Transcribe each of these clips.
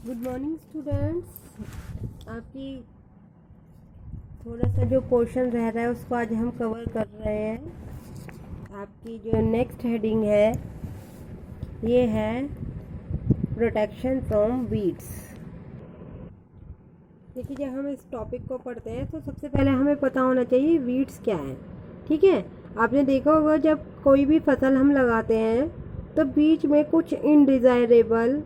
Good morning students. आपकी थोड़ा सा जो पोर्शन रह रहा है उसको आज हम कवर कर रहे हैं। आपकी जो नेक्स्ट हेडिंग है ये है प्रोटेक्शन फ्रॉम वीड्स। देखिए, जब हम इस टॉपिक को पढ़ते हैं तो सबसे पहले हमें पता होना चाहिए वीड्स क्या है। ठीक है, आपने देखा होगा जब कोई भी फसल हम लगाते हैं तो बीच में कुछ इनडिज़ायरेबल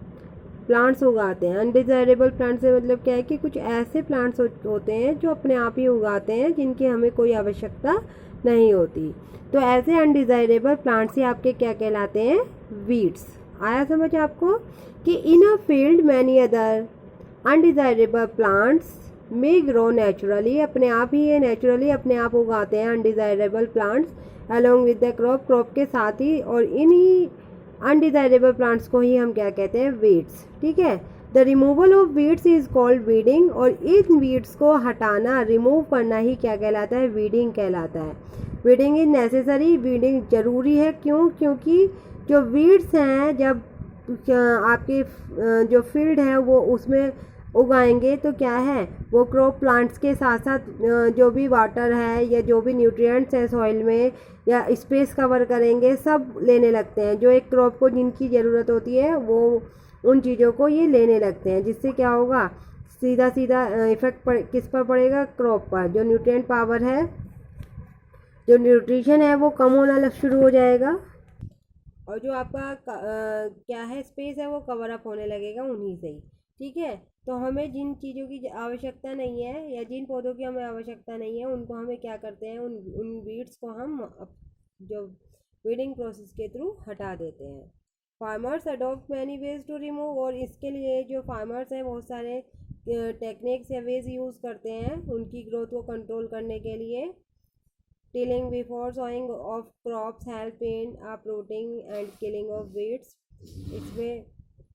प्लांट्स उगाते हैं। अनडिज़ायरेबल प्लांट से मतलब क्या है कि कुछ ऐसे प्लांट्स होते हैं जो अपने आप ही उगाते हैं, जिनकी हमें कोई आवश्यकता नहीं होती। तो ऐसे अनडिज़ायरेबल प्लांट्स ही आपके क्या कहलाते हैं? वीड्स। आया समझ आपको कि in a field many other undesirable plants may grow naturally, अपने आप ही ये नेचुरली अपने आप उगाते हैं undesirable plants along with the crop के साथ ही, और इन्हीं अनडिज़ायरेबल प्लांट्स को ही हम क्या कहते हैं? वीड्स। ठीक है, the removal of weeds is called weeding, और इन वीड्स को हटाना, रिमूव करना ही क्या कहलाता है? वीडिंग कहलाता है। वीडिंग इज नेसेसरी, वीडिंग जरूरी है। क्यों? क्योंकि जो वीड्स हैं जब आपके जो फील्ड है वो उसमें उगाएंगे तो क्या है, वो क्रॉप प्लांट्स के साथ साथ जो भी वाटर है या जो भी न्यूट्रिएंट्स है सॉइल में या स्पेस कवर करेंगे, सब लेने लगते हैं। जो एक क्रॉप को जिनकी ज़रूरत होती है वो उन चीज़ों को ये लेने लगते हैं, जिससे क्या होगा? सीधा सीधा इफेक्ट किस पर पड़ेगा? क्रॉप पर। जो न्यूट्रिएंट पावर है, जो न्यूट्रिशन है वो कम होना शुरू हो जाएगा, और जो आपका क्या है, स्पेस है, वो कवर अप होने लगेगा उन्हीं से ही। ठीक है, तो हमें जिन चीज़ों की आवश्यकता नहीं है या जिन पौधों की हमें आवश्यकता नहीं है उनको हमें क्या करते हैं, उन वीड्स को हम जो वीडिंग प्रोसेस के थ्रू हटा देते हैं। Farmers adopt many ways to remove, और इसके लिए जो फार्मर्स हैं बहुत सारे टेक्निक्स या वेज यूज़ करते हैं उनकी ग्रोथ को कंट्रोल करने के लिए। Tilling before sowing of crops help in uprooting and killing of weeds। इसमें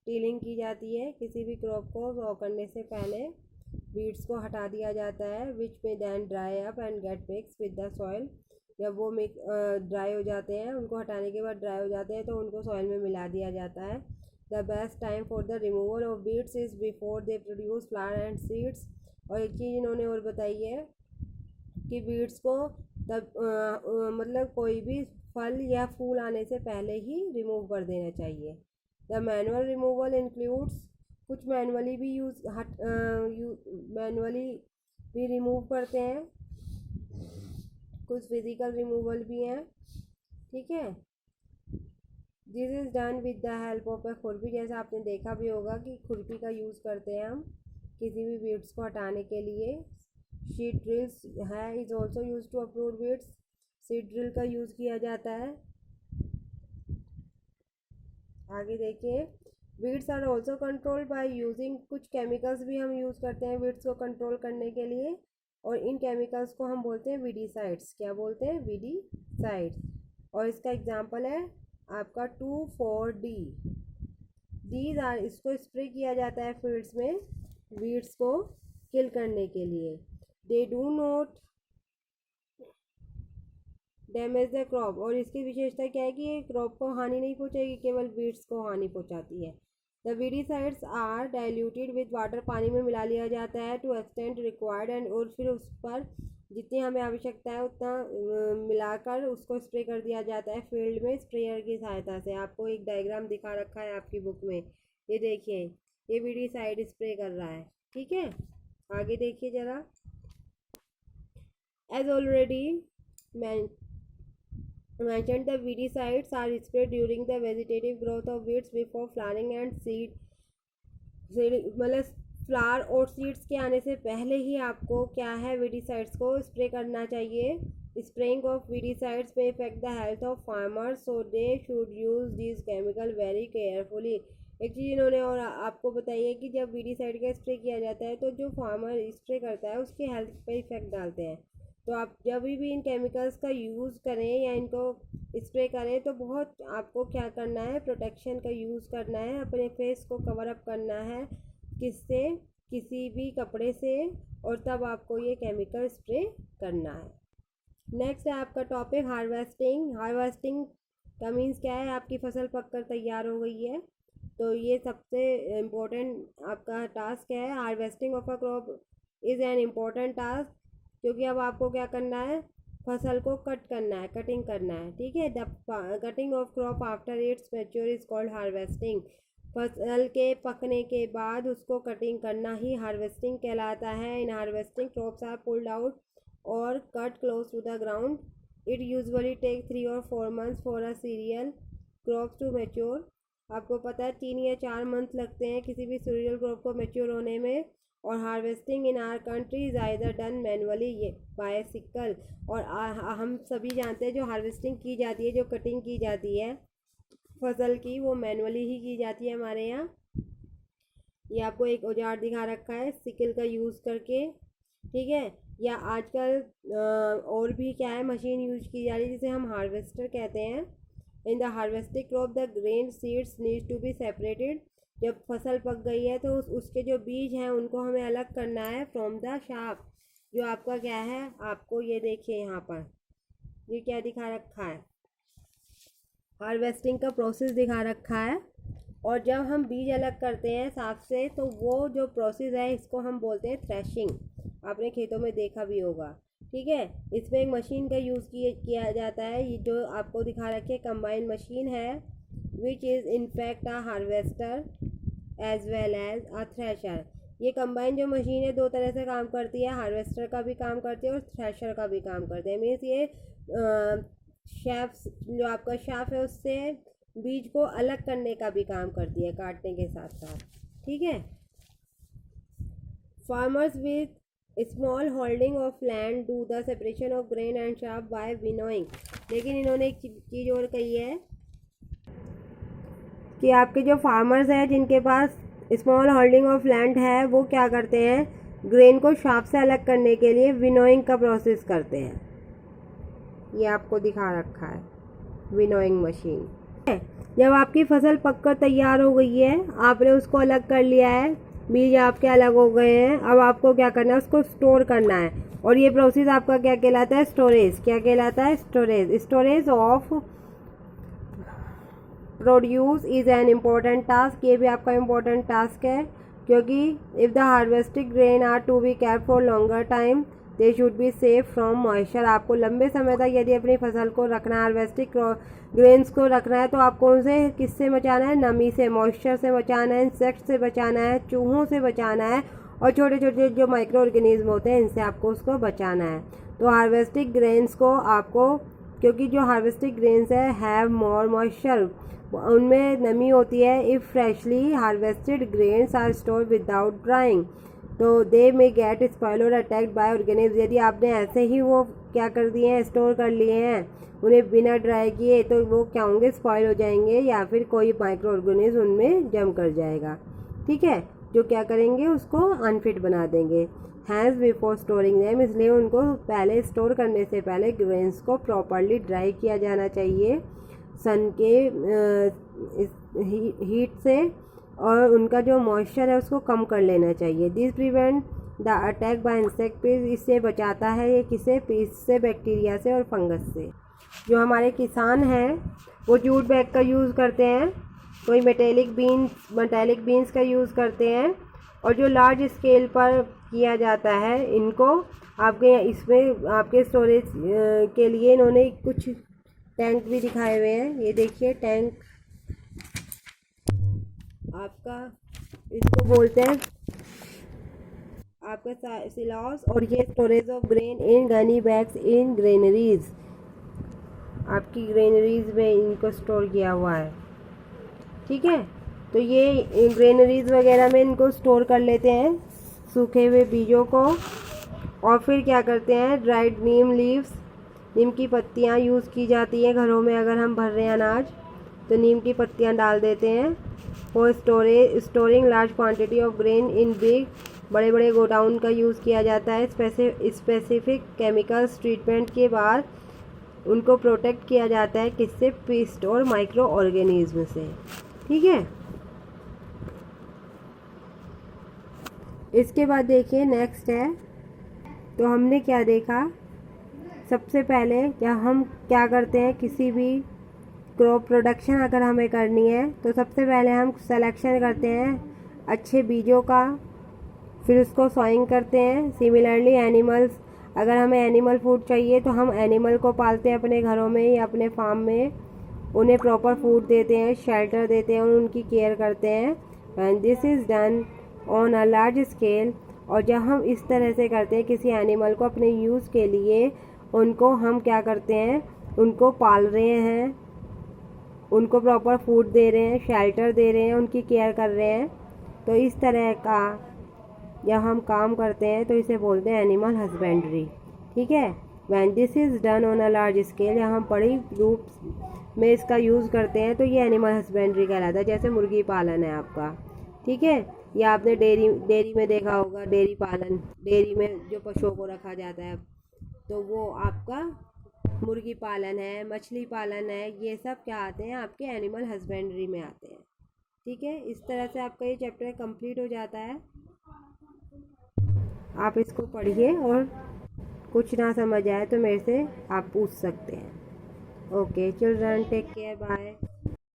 टिलिंग की जाती है, किसी भी क्रॉप को सो करने से पहले वीड्स को हटा दिया जाता है, विच में then dry up and get mix with the soil. जब वो ड्राई हो जाते हैं, उनको हटाने के बाद ड्राई हो जाते हैं तो उनको सॉइल में मिला दिया जाता है। The best time for the removal of weeds is before they produce flower and seeds. और एक चीज़ इन्होंने और बताई है कि वीड्स को तब मतलब कोई भी फल या फूल आने से पहले ही रिमूव कर देना चाहिए। द मैनुअल रिमूवल इंक्लूड्स, कुछ मैनुअली भी मैनुअली भी रिमूव करते हैं, कुछ फिजिकल रिमूवल भी हैं। ठीक है, this is done with the help of a खुरपी। जैसा आपने देखा भी होगा कि खुरपी का यूज़ करते हैं हम किसी भी वीड्स को हटाने के लिए। सीड ड्रिल्स है is also use to approve weeds, seed drill का यूज़ किया जाता है। आगे देखिए, weeds are also controlled by using, कुछ केमिकल्स भी हम यूज़ करते हैं वीड्स को कंट्रोल करने के लिए, और इन केमिकल्स को हम बोलते हैं वीडीसाइड्स। क्या बोलते हैं? वीडीसाइड्स। और इसका एग्जांपल है आपका 2,4-D। दीज आर, इसको स्प्रे किया जाता है फील्ड्स में वीड्स को किल करने के लिए। They do not damage the crop, और इसकी विशेषता क्या है कि ये क्रॉप को हानि नहीं पहुंचाएगी, केवल वीड्स को हानि पहुंचाती है। The weedicides are diluted with water, पानी में मिला लिया जाता है टू एक्सटेंट रिक्वायर्ड एंड, और फिर उस पर जितनी हमें आवश्यकता है उतना मिलाकर उसको स्प्रे कर दिया जाता है फील्ड में स्प्रेयर की सहायता से। आपको एक डायग्राम दिखा रखा है आपकी बुक में, ये देखिए, ये वीडीसाइड स्प्रे कर रहा है। ठीक है, आगे देखिए ज़रा। As already mentioned, the weedicides are sprayed during the vegetative growth of weeds before flowering and seed मतलब फ्लावर और सीड्स के आने से पहले ही आपको क्या है, वीडीसाइड्स को स्प्रे करना चाहिए। स्प्रेइंग ऑफ वीडीसाइड्स में effect the health of farmers, so they should use this chemical very carefully. एक चीज़ इन्होंने और आपको बताई है कि जब वीडीसाइड का स्प्रे किया जाता है तो जो फार्मर स्प्रे करता है उसकी हेल्थ पे इफेक्ट डालते हैं। तो आप जब भी इन केमिकल्स का यूज़ करें या इनको स्प्रे करें तो बहुत आपको क्या करना है, प्रोटेक्शन का यूज़ करना है, अपने फेस को कवर अप करना है, किससे? किसी भी कपड़े से, और तब आपको ये केमिकल स्प्रे करना है। नेक्स्ट है आपका टॉपिक हार्वेस्टिंग। हार्वेस्टिंग का मीन्स क्या है? आपकी फसल पककर तैयार हो गई है, तो ये सबसे इम्पोर्टेंट आपका टास्क है। Harvesting of a crop is an important task, क्योंकि अब आपको क्या करना है, फसल को कट करना है, कटिंग करना है। ठीक है, the cutting of crop after it's mature is called harvesting. फसल के पकने के बाद उसको कटिंग करना ही हार्वेस्टिंग कहलाता है। In harvesting crops are pulled out और cut close to the ground. It usually take 3 or 4 months for a cereal crop to mature. आपको पता है 3 या 4 मंथ लगते हैं किसी भी सीरियल क्रॉप को मैच्योर होने में। और harvesting in our country is either done manually by sickle, और हम सभी जानते हैं जो हार्वेस्टिंग की जाती है, जो कटिंग की जाती है फसल की, वो मैनुअली ही की जाती है हमारे यहाँ। ये आपको एक औजार दिखा रखा है सिकल का यूज़ करके। ठीक है, या आजकल और भी क्या है, मशीन यूज की जा रही है जिसे हम हार्वेस्टर कहते हैं। In the harvesting crop the grain seeds need to be separated. जब फसल पक गई है तो उसके जो बीज हैं उनको हमें अलग करना है फ्रॉम द शाफ्ट। जो आपका क्या है, आपको ये देखिए यहाँ पर ये क्या दिखा रखा है, हार्वेस्टिंग का प्रोसेस दिखा रखा है। और जब हम बीज अलग करते हैं साफ से, तो वो जो प्रोसेस है इसको हम बोलते हैं थ्रेशिंग। आपने खेतों में देखा भी होगा। ठीक है, इसमें एक मशीन का यूज़ किया जाता है, ये जो आपको दिखा रखी है कंबाइन मशीन है, which is in fact a harvester as well as a thresher. ये कंबाइन जो मशीन है 2 तरह से काम करती है, हार्वेस्टर का भी काम करती है और थ्रेशर का भी काम करती है। मीन्स ये शेफ्स जो आपका शाफ है उससे बीज को अलग करने का भी काम करती है, काटने के साथ साथ। ठीक है, farmers with small holding of land do the separation of grain and chaff by winnowing. लेकिन इन्होंने एक चीज़ और कही है कि आपके जो फार्मर्स हैं जिनके पास स्मॉल होल्डिंग ऑफ लैंड है, वो क्या करते हैं, ग्रेन को शाफ से अलग करने के लिए विनोइंग का प्रोसेस करते हैं। ये आपको दिखा रखा है विनोइंग मशीन। जब आपकी फसल पककर तैयार हो गई है, आपने उसको अलग कर लिया है, बीज आपके अलग हो गए हैं, अब आपको क्या करना है, उसको स्टोर करना है। और ये प्रोसेस आपका क्या कहलाता है, स्टोरेज। क्या कहलाता है, storage. Storage of produce is an important task. ये भी आपका इम्पोर्टेंट टास्क है, क्योंकि if the harvested grain are to be kept for longer time they should be safe from moisture. आपको लंबे समय तक यदि अपनी फसल को रखना है, हार्वेस्टिंग ग्रेन्स को रखना है, तो आपको उनसे किससे बचाना है, नमी से, मॉइस्चर से बचाना है, इंसेक्ट से बचाना है, चूहों से बचाना है, और छोटे छोटे जो माइक्रो ऑर्गेनिज्म होते हैं इनसे आपको उसको बचाना है। तो हार्वेस्टिंग ग्रेन्स को आपको, क्योंकि जो हार्वेस्टिंग ग्रेन्स है हैव मोर मॉइस्चर, उनमें नमी होती है। If freshly harvested grains are stored without drying तो दे में गेट स्पॉइल और अटैक्ड बाय ऑर्गेनिज्म। यदि आपने ऐसे ही वो क्या कर दिए हैं, स्टोर कर लिए हैं उन्हें बिना ड्राई किए, तो वो क्या होंगे, स्पॉइल हो जाएंगे, या फिर कोई माइक्रो ऑर्गेनिज्म उनमें जम कर जाएगा। ठीक है, जो क्या करेंगे, उसको अनफिट बना देंगे। हैज़ बिफोर स्टोरिंग देम, इसलिए उनको पहले स्टोर करने से पहले ग्रेन्स को प्रॉपरली ड्राई किया जाना चाहिए सन के हीट से, और उनका जो मॉइस्चर है उसको कम कर लेना चाहिए। This prevent the attack by insect pests, इससे बचाता है ये किसे, पीस से, बैक्टीरिया से और फंगस से। जो हमारे किसान हैं वो जूट बैग का यूज़ करते हैं, कोई मेटेलिक बीन्स का यूज़ करते हैं, और जो लार्ज स्केल पर किया जाता है इनको आपके इसमें आपके स्टोरेज के लिए इन्होंने कुछ टैंक भी दिखाए हुए हैं। ये देखिए टैंक आपका, इसको बोलते हैं आपका सिलॉस, और ये storage of grain in Ghani bags in granaries. आपकी ग्रेनरीज में इनको स्टोर किया हुआ है। ठीक है, तो ये ग्रेनरीज वगैरह में इनको स्टोर कर लेते हैं सूखे हुए बीजों को। और फिर क्या करते हैं, ड्राइड नीम लीव्स, नीम की पत्तियाँ यूज़ की जाती हैं घरों में। अगर हम भर रहे हैं अनाज तो नीम की पत्तियाँ डाल देते हैं। For storing large quantity of grain in big, बड़े बड़े गोडाउन का यूज़ किया जाता है। स्पेसिफिक केमिकल्स ट्रीटमेंट के बाद उनको प्रोटेक्ट किया जाता है, किससे, पेस्ट और माइक्रो ऑर्गेनिज्म से। ठीक है, इसके बाद देखिए नेक्स्ट है, तो हमने क्या देखा, सबसे पहले जब हम क्या करते हैं, किसी भी क्रॉप प्रोडक्शन अगर हमें करनी है तो सबसे पहले हम सिलेक्शन करते हैं अच्छे बीजों का, फिर उसको सॉइंग करते हैं। सिमिलरली एनिमल्स, अगर हमें एनिमल फूड चाहिए तो हम एनिमल को पालते हैं अपने घरों में या अपने फार्म में, उन्हें प्रॉपर फूड देते हैं, शेल्टर देते हैं, उनकी केयर करते हैं। And this is done on a large scale. और जब हम इस तरह से करते हैं किसी एनिमल को अपने यूज़ के लिए, उनको हम क्या करते हैं, उनको पाल रहे हैं, उनको प्रॉपर फूड दे रहे हैं, शेल्टर दे रहे हैं, उनकी केयर कर रहे हैं। तो इस तरह का जब हम काम करते हैं तो इसे बोलते हैं एनिमल हस्बेंड्री। ठीक है, when this is done on a large scale, या हम बड़ी रूप में इसका यूज़ करते हैं तो ये एनिमल हस्बेंड्री कहलाता है। जैसे मुर्गी पालन है आपका, ठीक है, या आपने डेयरी में देखा होगा, डेयरी पालन, डेयरी में जो पशुओं को रखा जाता है, तो वो आपका मुर्गी पालन है, मछली पालन है, ये सब क्या आते हैं, आपके एनिमल हस्बेंड्री में आते हैं। ठीक है, इस तरह से आपका ये चैप्टर कंप्लीट हो जाता है। आप इसको पढ़िए और कुछ ना समझ आए तो मेरे से आप पूछ सकते हैं। Okay children, take care, bye.